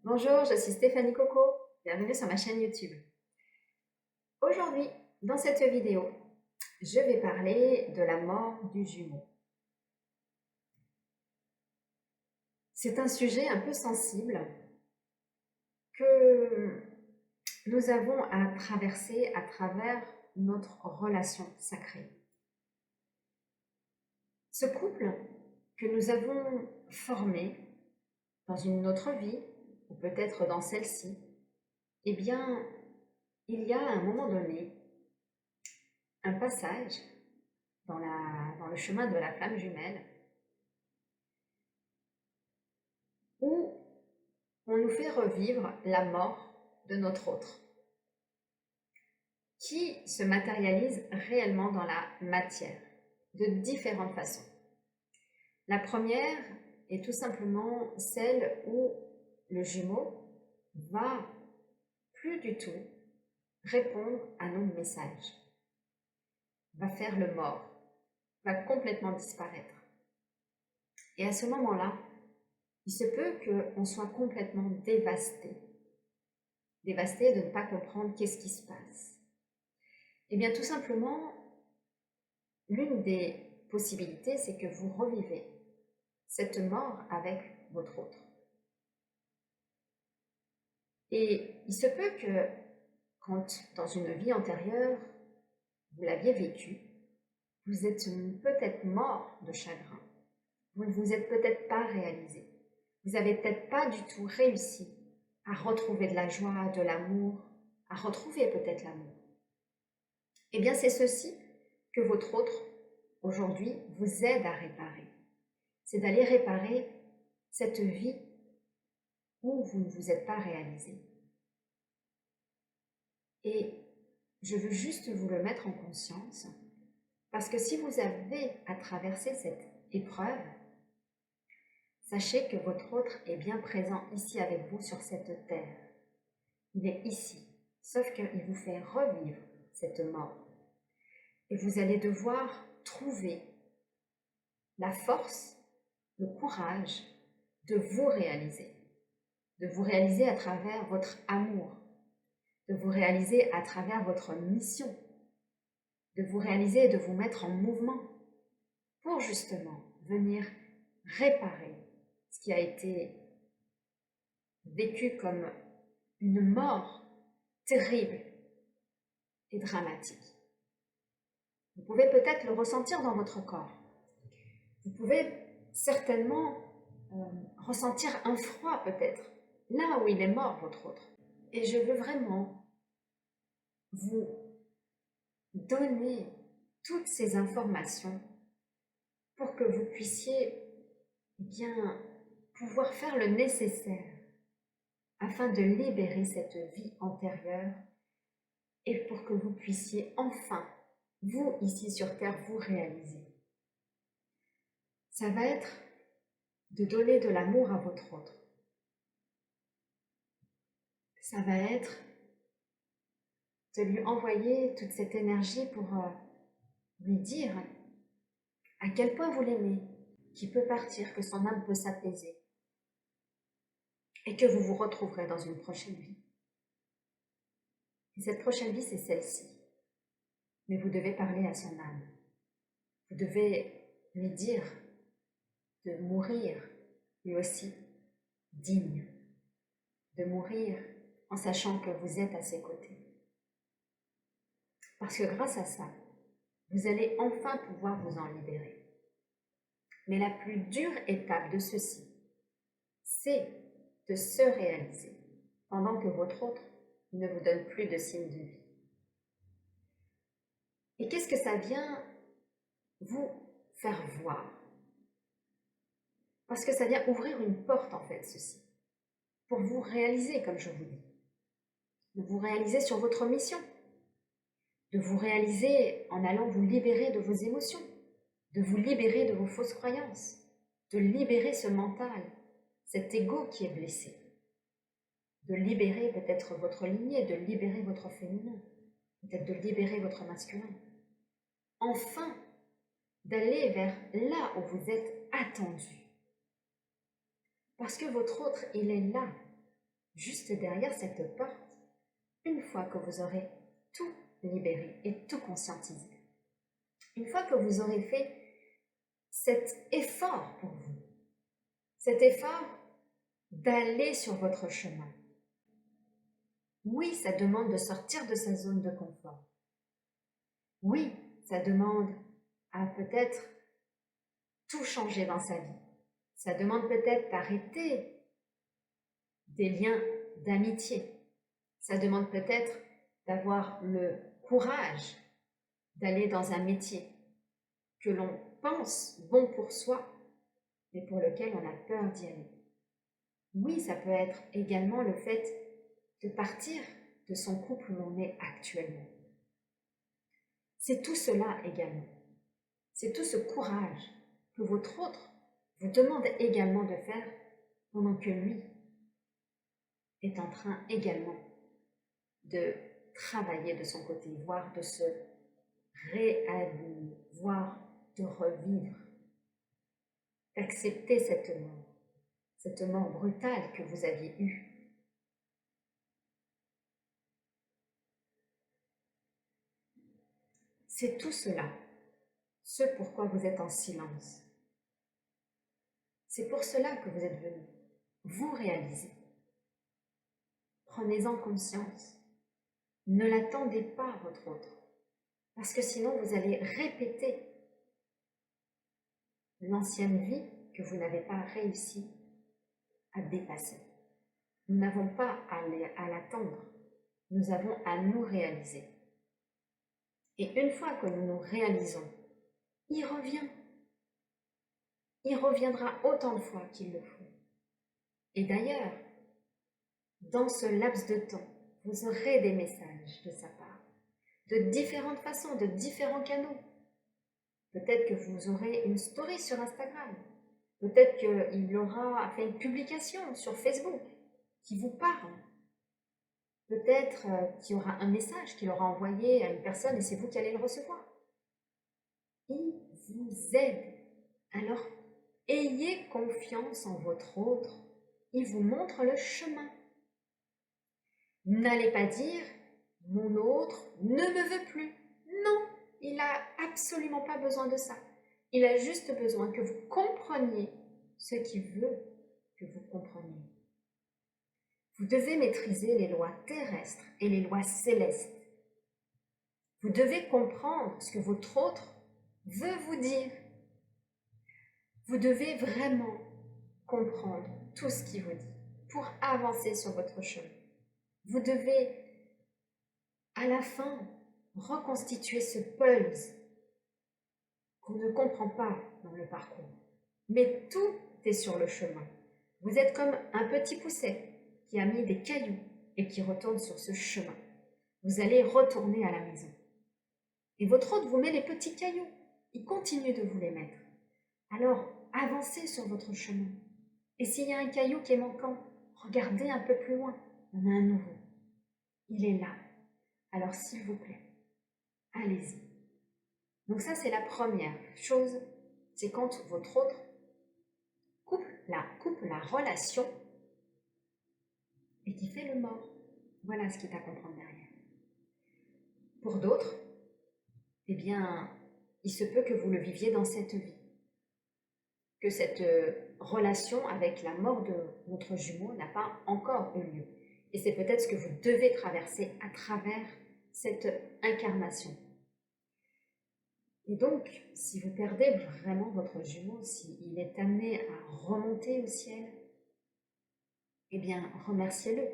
Bonjour, je suis Stéphanie Coco, bienvenue sur ma chaîne YouTube. Aujourd'hui, dans cette vidéo, je vais parler de la mort du jumeau. C'est un sujet un peu sensible que nous avons à traverser à travers notre relation sacrée. Ce couple que nous avons formé dans une autre vie, ou peut-être dans celle-ci, eh bien, il y a à un moment donné un passage dans le chemin de la flamme jumelle où on nous fait revivre la mort de notre autre, qui se matérialise réellement dans la matière, de différentes façons. La première est tout simplement celle où le jumeau va plus du tout répondre à nos messages, va faire le mort, va complètement disparaître. Et à ce moment-là, il se peut qu'on soit complètement dévasté de ne pas comprendre qu'est-ce qui se passe. Eh bien, tout simplement, l'une des possibilités, c'est que vous revivez cette mort avec votre autre. Et il se peut que, quand dans une vie antérieure, vous l'aviez vécu, vous êtes peut-être mort de chagrin. Vous ne vous êtes peut-être pas réalisé. Vous n'avez peut-être pas du tout réussi à retrouver de la joie, de l'amour, à retrouver peut-être l'amour. Eh bien, c'est ceci que votre autre, aujourd'hui, vous aide à réparer. C'est d'aller réparer cette vie où vous ne vous êtes pas réalisé. Et je veux juste vous le mettre en conscience, parce que si vous avez à traverser cette épreuve, sachez que votre autre est bien présent ici avec vous sur cette terre. Il est ici, sauf qu'il vous fait revivre cette mort. Et vous allez devoir trouver la force, le courage de vous réaliser à travers votre amour, de vous réaliser à travers votre mission, de vous réaliser et de vous mettre en mouvement pour justement venir réparer ce qui a été vécu comme une mort terrible et dramatique. Vous pouvez peut-être le ressentir dans votre corps. Vous pouvez certainement ressentir un froid peut-être, là où il est mort votre autre. Et je veux vraiment vous donner toutes ces informations pour que vous puissiez bien pouvoir faire le nécessaire afin de libérer cette vie antérieure et pour que vous puissiez enfin, vous ici sur Terre, vous réaliser. Ça va être de donner de l'amour à votre autre. Ça va être de lui envoyer toute cette énergie pour lui dire à quel point vous l'aimez, qu'il peut partir, que son âme peut s'apaiser et que vous vous retrouverez dans une prochaine vie. Et cette prochaine vie, c'est celle-ci. Mais vous devez parler à son âme. Vous devez lui dire de mourir, lui aussi, digne. De mourir en sachant que vous êtes à ses côtés. Parce que grâce à ça, vous allez enfin pouvoir vous en libérer. Mais la plus dure étape de ceci, c'est de se réaliser pendant que votre autre ne vous donne plus de signes de vie. Et qu'est-ce que ça vient vous faire voir? Parce que ça vient ouvrir une porte en fait, ceci, pour vous réaliser comme je vous dis, de vous réaliser sur votre mission, de vous réaliser en allant vous libérer de vos émotions, de vous libérer de vos fausses croyances, de libérer ce mental, cet ego qui est blessé, de libérer peut-être votre lignée, de libérer votre féminin, peut-être de libérer votre masculin. Enfin, d'aller vers là où vous êtes attendu. Parce que votre autre, il est là. juste derrière cette porte, une fois que vous aurez tout libéré et tout conscientisé. Une fois que vous aurez fait cet effort pour vous, cet effort d'aller sur votre chemin. Oui, ça demande de sortir de sa zone de confort. Oui, ça demande à peut-être tout changer dans sa vie. Ça demande peut-être d'arrêter des liens d'amitié. Ça demande peut-être d'avoir le courage d'aller dans un métier que l'on pense bon pour soi, mais pour lequel on a peur d'y aller. Oui, ça peut être également le fait de partir de son couple où on est actuellement. C'est tout cela également. C'est tout ce courage que votre autre vous demande également de faire pendant que lui est en train également de travailler de son côté, voire de se réaligner, voire de revivre, d'accepter cette mort brutale que vous aviez eue. C'est tout cela, ce pourquoi vous êtes en silence. C'est pour cela que vous êtes venu, vous réaliser. Prenez-en conscience. Ne l'attendez pas, votre autre, parce que sinon vous allez répéter l'ancienne vie que vous n'avez pas réussi à dépasser. Nous n'avons pas à l'attendre, nous avons à nous réaliser. Et une fois que nous nous réalisons, il revient. Il reviendra autant de fois qu'il le faut. Et d'ailleurs, dans ce laps de temps, vous aurez des messages de sa part, de différentes façons, de différents canaux. Peut-être que vous aurez une story sur Instagram. Peut-être qu'il aura fait une publication sur Facebook qui vous parle. Peut-être qu'il y aura un message qu'il aura envoyé à une personne et c'est vous qui allez le recevoir. Il vous aide. Alors, ayez confiance en votre autre. Il vous montre le chemin. N'allez pas dire « mon autre ne me veut plus ». Non, il n'a absolument pas besoin de ça. Il a juste besoin que vous compreniez ce qu'il veut que vous compreniez. Vous devez maîtriser les lois terrestres et les lois célestes. Vous devez comprendre ce que votre autre veut vous dire. Vous devez vraiment comprendre tout ce qu'il vous dit pour avancer sur votre chemin. Vous devez, à la fin, reconstituer ce puzzle qu'on ne comprend pas dans le parcours. Mais tout est sur le chemin. Vous êtes comme un petit pousset qui a mis des cailloux et qui retourne sur ce chemin. Vous allez retourner à la maison. Et votre hôte vous met les petits cailloux. Il continue de vous les mettre. Alors, avancez sur votre chemin. Et s'il y a un caillou qui est manquant, regardez un peu plus loin. Il y en a un nouveau. Il est là. Alors, s'il vous plaît, allez-y. Donc ça, c'est la première chose. C'est quand votre autre coupe la relation et qui fait le mort. Voilà ce qui est à comprendre derrière. Pour d'autres, eh bien, il se peut que vous le viviez dans cette vie. Que cette relation avec la mort de votre jumeau n'a pas encore eu lieu. Et c'est peut-être ce que vous devez traverser à travers cette incarnation. Et donc, si vous perdez vraiment votre jumeau, s'il est amené à remonter au ciel, eh bien, remerciez-le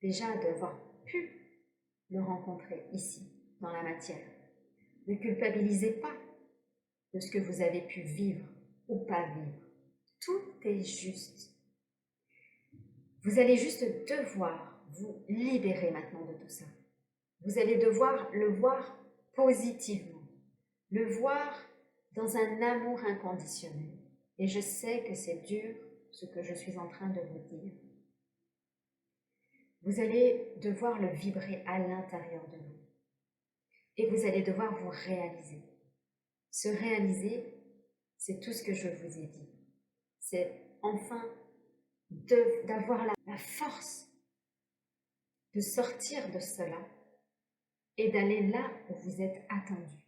déjà d'avoir pu le rencontrer ici, dans la matière. Ne culpabilisez pas de ce que vous avez pu vivre ou pas vivre. Tout est juste. Vous allez juste devoir vous libérer maintenant de tout ça. Vous allez devoir le voir positivement, le voir dans un amour inconditionnel. Et je sais que c'est dur ce que je suis en train de vous dire. Vous allez devoir le vibrer à l'intérieur de vous. Et vous allez devoir vous réaliser. Se réaliser, c'est tout ce que je vous ai dit. C'est enfin d'avoir la force de sortir de cela et d'aller là où vous êtes attendu.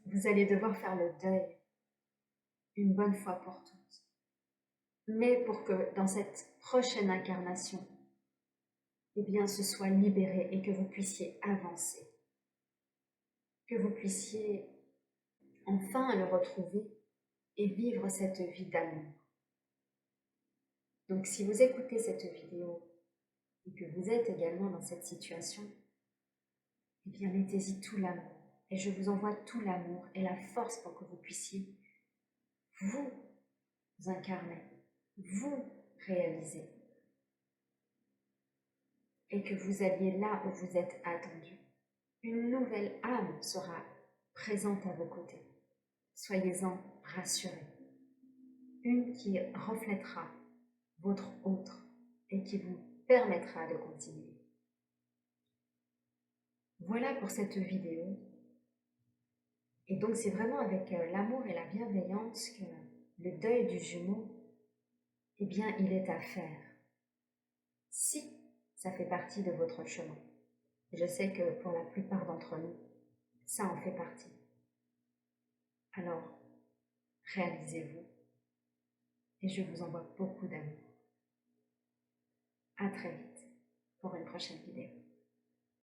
Vous allez devoir faire le deuil une bonne fois pour toutes. Mais pour que dans cette prochaine incarnation, eh bien, ce soit libéré et que vous puissiez avancer. Que vous puissiez enfin le retrouver et vivre cette vie d'amour. Donc si vous écoutez cette vidéo et que vous êtes également dans cette situation, eh bien mettez-y tout l'amour. Et je vous envoie tout l'amour et la force pour que vous puissiez vous incarner, vous réaliser. Et que vous alliez là où vous êtes attendu. Une nouvelle âme sera présente à vos côtés. Soyez-en rassurés. Une qui reflètera votre autre et qui vous permettra de continuer. Voilà pour cette vidéo. Et donc c'est vraiment avec l'amour et la bienveillance que le deuil du jumeau, eh bien il est à faire. Si ça fait partie de votre chemin. Je sais que pour la plupart d'entre nous, ça en fait partie. Alors, réalisez-vous et je vous envoie beaucoup d'amour. À très vite pour une prochaine vidéo.